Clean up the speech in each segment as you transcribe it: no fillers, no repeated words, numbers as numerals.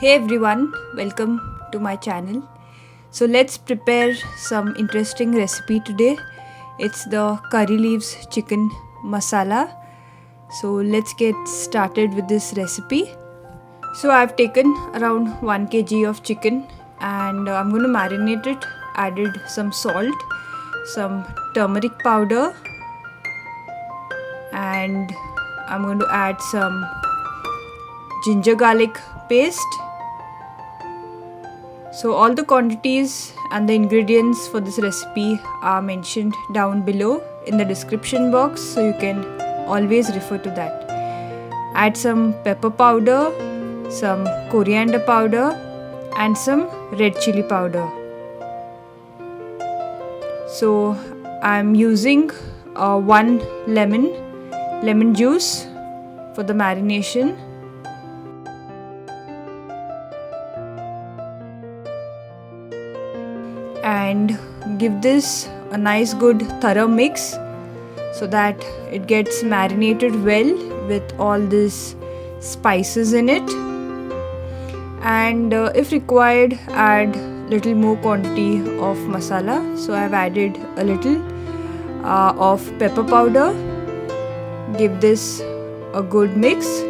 Hey everyone, welcome to my channel. So let's prepare some interesting recipe today. It's the curry leaves chicken masala. So let's get started with this recipe. So I've taken around 1 kg of chicken and I'm going to marinate it. Added some salt, some turmeric powder, and I'm going to add some ginger garlic paste. So all the quantities and the ingredients for this recipe are mentioned down below in the description box, so you can always refer to that. Add some pepper powder, some coriander powder and some red chilli powder. So I'm using 1 lemon juice for the marination. And give this a nice good thorough mix so that it gets marinated well with all these spices in it. And if required, add little more quantity of masala. So I've added a little of pepper powder. Give this a good mix.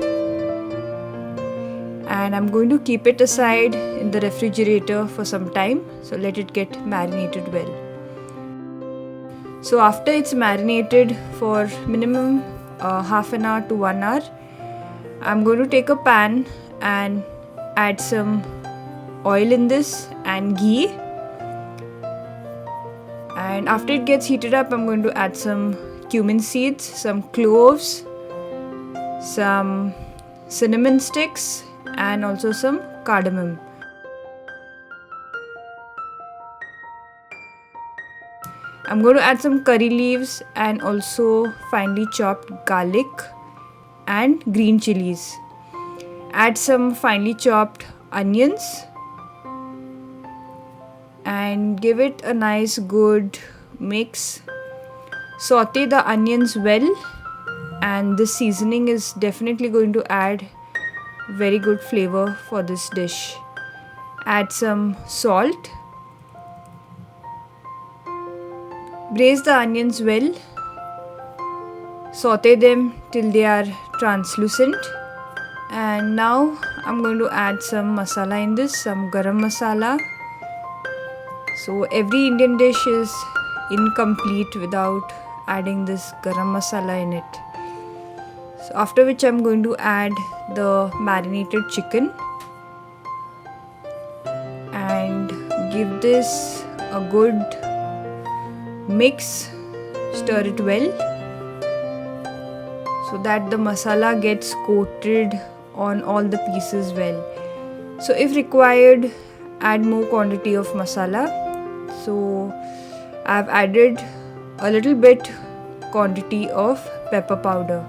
And I'm going to keep it aside in the refrigerator for some time, so let it get marinated well. So after it's marinated for minimum half an hour to 1 hour, I'm going to take a pan and add some oil in this and ghee. And after it gets heated up, I'm going to add some cumin seeds, some cloves, some cinnamon sticks, and also some cardamom. I'm going to add some curry leaves and also finely chopped garlic and green chilies. Add some finely chopped onions and give it a nice good mix. Saute the onions well, and this seasoning is definitely going to add very good flavor for this dish. Add some salt. Braise the onions well. Saute them till they are translucent. And now I'm going to add some masala in this, some garam masala. So every Indian dish is incomplete without adding this garam masala in it. So after which I'm going to add the marinated chicken and give this a good mix. Stir it well so that the masala gets coated on all the pieces well. So if required, add more quantity of masala. So I've added a little bit quantity of pepper powder.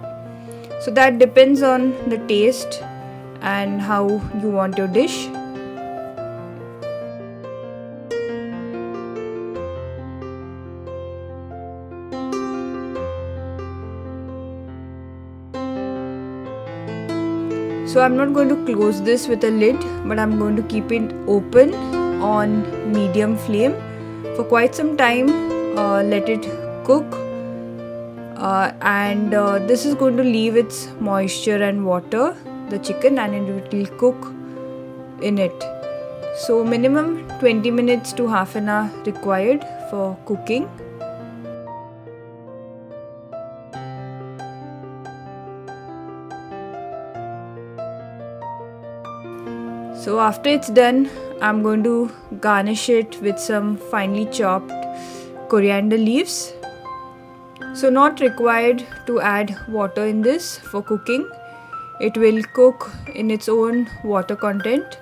So that depends on the taste and how you want your dish. So I'm not going to close this with a lid, but I'm going to keep it open on medium flame for quite some time. Let it cook. And this is going to leave its moisture and water, the chicken, and it will cook in it. So minimum 20 minutes to half an hour required for cooking. So after it's done, I'm going to garnish it with some finely chopped coriander leaves. So not required to add water in this for cooking. It will cook in its own water content.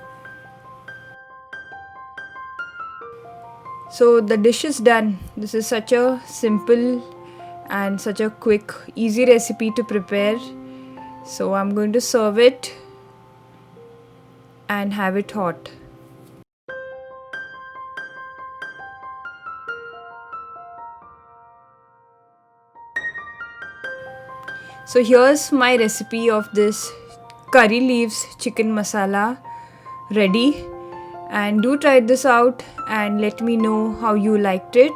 So the dish is done. This is such a simple and such a quick, easy recipe to prepare. So I'm going to serve it and have it hot. So here's my recipe of this curry leaves chicken masala ready. And do try this out and let me know how you liked it.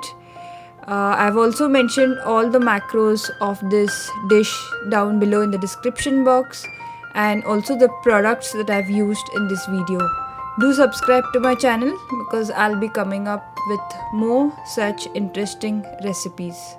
I've also mentioned all the macros of this dish down below in the description box, and also the products that I've used in this video. Do subscribe to my channel because I'll be coming up with more such interesting recipes.